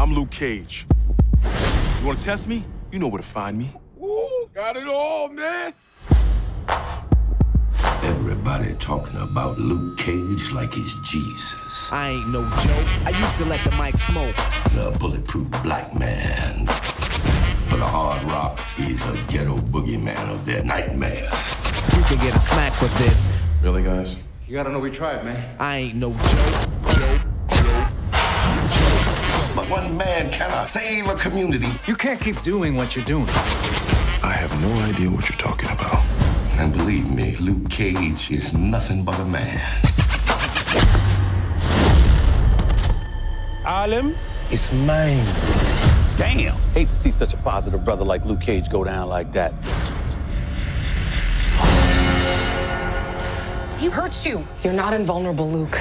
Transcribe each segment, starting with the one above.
I'm Luke Cage. You wanna test me? You know where to find me. Woo, got it all, man. Everybody talking about Luke Cage like he's Jesus. I ain't no joke. I used to let the mic smoke. The bulletproof black man. For the hard rocks, he's a ghetto boogeyman of their nightmares. You can get a smack for this. Really, guys? You gotta know we tried, man. I ain't no joke. But one man cannot save a community. You can't keep doing what you're doing. I have no idea what you're talking about. And believe me, Luke Cage is nothing but a man. Harlem is mine. Damn! Hate to see such a positive brother like Luke Cage go down like that. He hurts you. You're not invulnerable, Luke.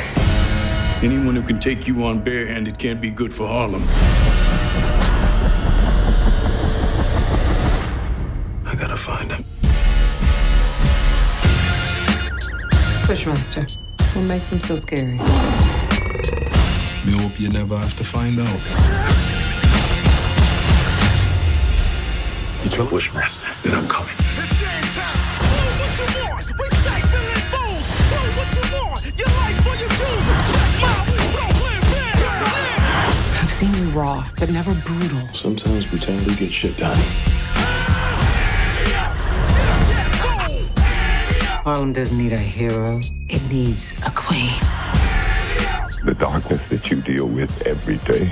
Anyone who can take you on barehanded can't be good for Harlem. I gotta find him. Bushmaster, what makes him so scary? We hope you never have to find out. You tell Bushmaster that I'm coming. It's game time. Do what you want. We stay feeling fools. Do what you want. Your life for your choosers. I've seen you raw, but never brutal. Sometimes brutality gets shit done. Harlem doesn't need a hero. It needs a queen. The darkness that you deal with every day,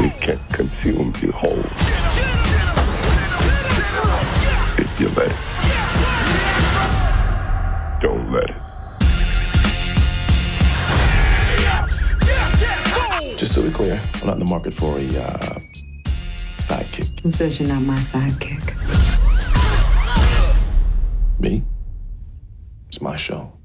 it can consume you whole. If you let it. Don't let it. Just so we're clear, I'm not in the market for a sidekick. Who says you're not my sidekick? Me? It's my show.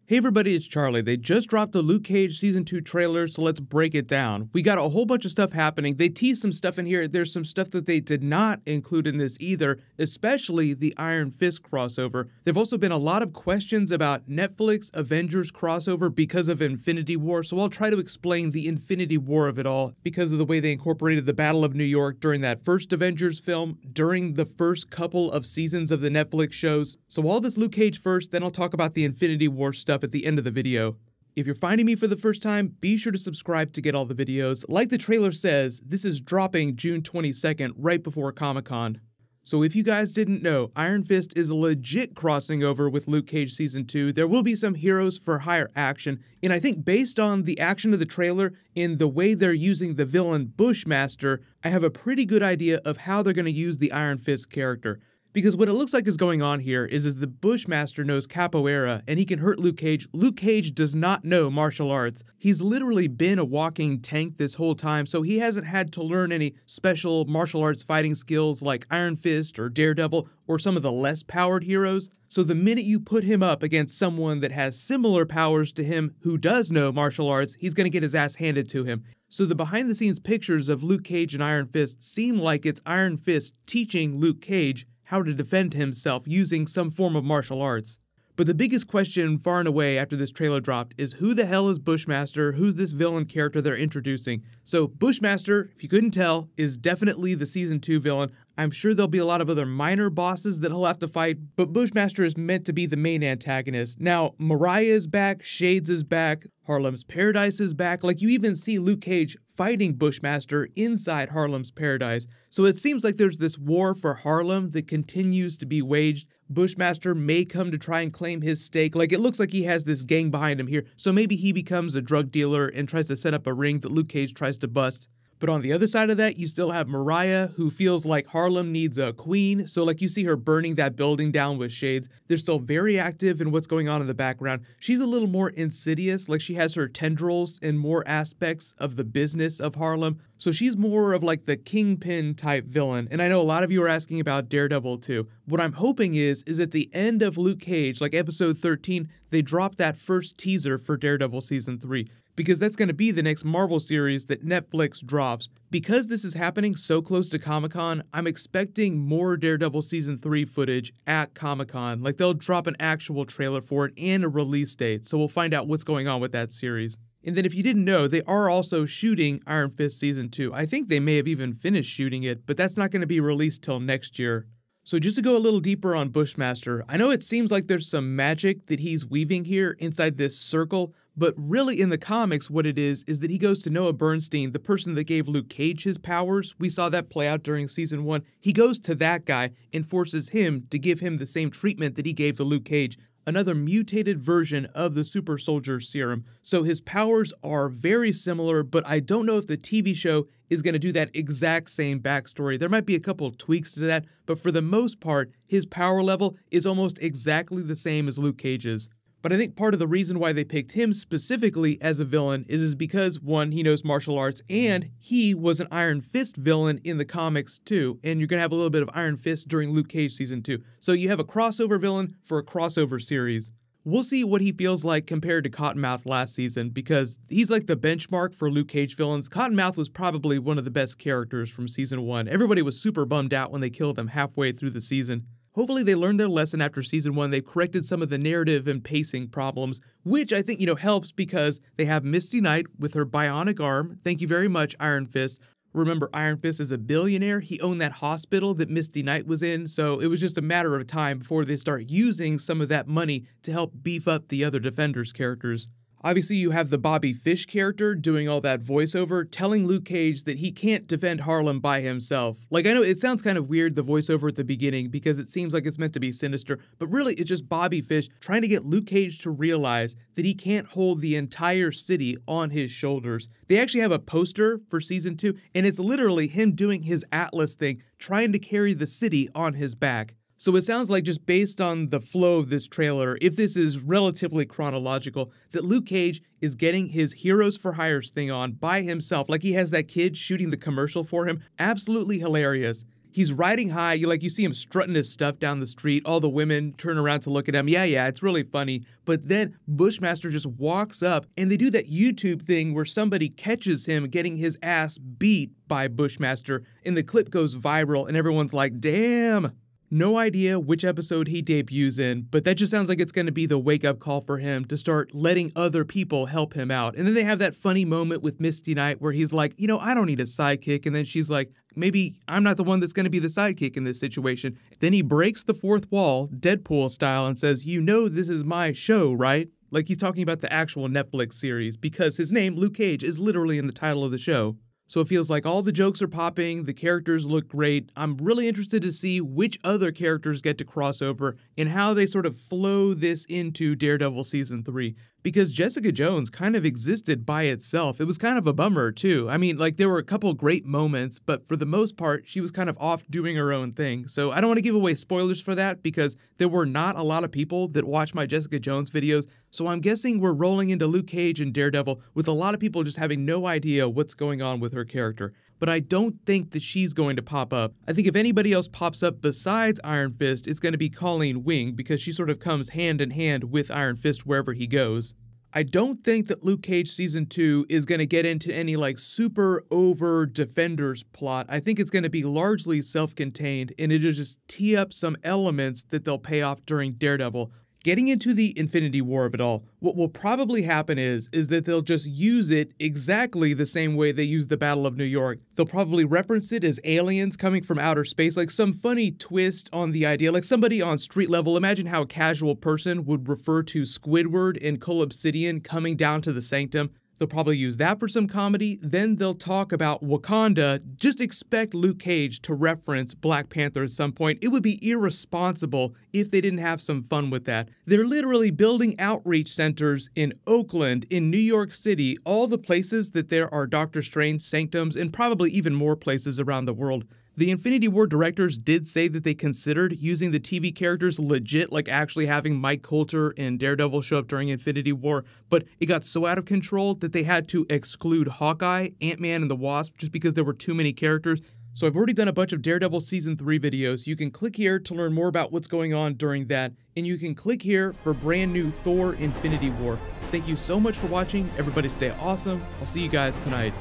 Hey everybody, it's Charlie. They just dropped the Luke Cage Season 2 trailer, so let's break it down. We got a whole bunch of stuff happening. They teased some stuff in here. There's some stuff that they did not include in this either, especially the Iron Fist crossover. There've also been a lot of questions about Netflix Avengers crossover because of Infinity War, so I'll try to explain the Infinity War of it all because of the way they incorporated the Battle of New York during that first Avengers film, during the first couple of seasons of the Netflix shows. So all this Luke Cage first, then I'll talk about the Infinity War stuff at the end of the video. If you're finding me for the first time, be sure to subscribe to get all the videos. Like the trailer says, this is dropping June 22nd, right before Comic-Con. So if you guys didn't know, Iron Fist is legit crossing over with Luke Cage Season 2. There will be some Heroes for Hire action, and I think based on the action of the trailer and the way they're using the villain Bushmaster, I have a pretty good idea of how they're going to use the Iron Fist character. Because what it looks like is going on here is the Bushmaster knows capoeira and he can hurt Luke Cage. Luke Cage does not know martial arts. He's literally been a walking tank this whole time, so he hasn't had to learn any special martial arts fighting skills like Iron Fist or Daredevil or some of the less powered heroes. So the minute you put him up against someone that has similar powers to him who does know martial arts, he's going to get his ass handed to him. So the behind the scenes pictures of Luke Cage and Iron Fist seem like it's Iron Fist teaching Luke Cage how to defend himself using some form of martial arts. But the biggest question far and away after this trailer dropped is who the hell is Bushmaster? Who's this villain character they're introducing? So Bushmaster, if you couldn't tell, is definitely the Season 2 villain. I'm sure there'll be a lot of other minor bosses that he'll have to fight, but Bushmaster is meant to be the main antagonist. Now, Mariah is back, Shades is back, Harlem's Paradise is back, like you even see Luke Cage fighting Bushmaster inside Harlem's Paradise. So it seems like there's this war for Harlem that continues to be waged. Bushmaster may come to try and claim his stake. Like it looks like he has this gang behind him here. So maybe he becomes a drug dealer and tries to set up a ring that Luke Cage tries to bust. But on the other side of that, you still have Mariah, who feels like Harlem needs a queen. So like you see her burning that building down with Shades. They're still very active in what's going on in the background. She's a little more insidious, like she has her tendrils in more aspects of the business of Harlem. So she's more of like the kingpin type villain. And I know a lot of you are asking about Daredevil too. What I'm hoping is at the end of Luke Cage, like episode 13, they drop that first teaser for Daredevil Season 3. Because that's going to be the next Marvel series that Netflix drops. Because this is happening so close to Comic-Con, I'm expecting more Daredevil Season 3 footage at Comic-Con. Like they'll drop an actual trailer for it and a release date, so we'll find out what's going on with that series. And then if you didn't know, they are also shooting Iron Fist Season 2. I think they may have even finished shooting it, but that's not going to be released till next year. So just to go a little deeper on Bushmaster, I know it seems like there's some magic that he's weaving here inside this circle, but really in the comics what it is that he goes to Noah Bernstein, the person that gave Luke Cage his powers. We saw that play out during Season 1. He goes to that guy and forces him to give him the same treatment that he gave to Luke Cage, another mutated version of the super soldier serum. So his powers are very similar, but I don't know if the TV show is going to do that exact same backstory. There might be a couple tweaks to that, but for the most part, his power level is almost exactly the same as Luke Cage's. But I think part of the reason why they picked him specifically as a villain is because, one, he knows martial arts, and he was an Iron Fist villain in the comics too, and you're going to have a little bit of Iron Fist during Luke Cage Season 2. So you have a crossover villain for a crossover series. We'll see what he feels like compared to Cottonmouth last season, because he's like the benchmark for Luke Cage villains. Cottonmouth was probably one of the best characters from Season 1. Everybody was super bummed out when they killed him halfway through the season. Hopefully they learned their lesson after Season 1. They've corrected some of the narrative and pacing problems, which I think, helps because they have Misty Knight with her bionic arm. Thank you very much, Iron Fist. Remember, Iron Fist is a billionaire. He owned that hospital that Misty Knight was in, so it was just a matter of time before they start using some of that money to help beef up the other Defenders characters. Obviously, you have the Bobby Fish character doing all that voiceover, telling Luke Cage that he can't defend Harlem by himself. Like, I know it sounds kind of weird, the voiceover at the beginning, because it seems like it's meant to be sinister, but really it's just Bobby Fish trying to get Luke Cage to realize that he can't hold the entire city on his shoulders. They actually have a poster for Season 2, and it's literally him doing his Atlas thing, trying to carry the city on his back. So it sounds like, just based on the flow of this trailer, if this is relatively chronological, that Luke Cage is getting his Heroes for Hires thing on by himself, like he has that kid shooting the commercial for him. Absolutely hilarious. He's riding high, you see him strutting his stuff down the street, all the women turn around to look at him. Yeah, it's really funny. But then Bushmaster just walks up, and they do that YouTube thing where somebody catches him getting his ass beat by Bushmaster, and the clip goes viral, and everyone's like, damn! No idea which episode he debuts in, but that just sounds like it's going to be the wake-up call for him to start letting other people help him out. And then they have that funny moment with Misty Knight where he's like, I don't need a sidekick. And then she's like, maybe I'm not the one that's going to be the sidekick in this situation. Then he breaks the fourth wall, Deadpool style, and says, this is my show, right? Like he's talking about the actual Netflix series, because his name, Luke Cage, is literally in the title of the show. So it feels like all the jokes are popping, the characters look great. I'm really interested to see which other characters get to cross over and how they sort of flow this into Daredevil Season 3. Because Jessica Jones kind of existed by itself. It was kind of a bummer too. I mean, there were a couple great moments, but for the most part, she was kind of off doing her own thing. So I don't want to give away spoilers for that, because there were not a lot of people that watch my Jessica Jones videos. So I'm guessing we're rolling into Luke Cage and Daredevil with a lot of people just having no idea what's going on with her character. But I don't think that she's going to pop up. I think if anybody else pops up besides Iron Fist, it's going to be Colleen Wing, because she sort of comes hand in hand with Iron Fist wherever he goes. I don't think that Luke Cage Season 2 is going to get into any super over Defenders plot. I think it's going to be largely self-contained, and it'll just tee up some elements that they'll pay off during Daredevil. Getting into the Infinity War of it all, what will probably happen is that they'll just use it exactly the same way they used the Battle of New York. They'll probably reference it as aliens coming from outer space, like some funny twist on the idea, like somebody on street level. Imagine how a casual person would refer to Squidward and Cull Obsidian coming down to the Sanctum. They'll probably use that for some comedy. Then they'll talk about Wakanda. Just expect Luke Cage to reference Black Panther at some point. It would be irresponsible if they didn't have some fun with that. They're literally building outreach centers in Oakland, in New York City, all the places that there are Doctor Strange sanctums, and probably even more places around the world. The Infinity War directors did say that they considered using the TV characters legit, like actually having Mike Coulter and Daredevil show up during Infinity War, but it got so out of control that they had to exclude Hawkeye, Ant-Man, and the Wasp just because there were too many characters. So I've already done a bunch of Daredevil Season 3 videos. You can click here to learn more about what's going on during that, and you can click here for brand new Thor Infinity War. Thank you so much for watching. Everybody stay awesome. I'll see you guys tonight.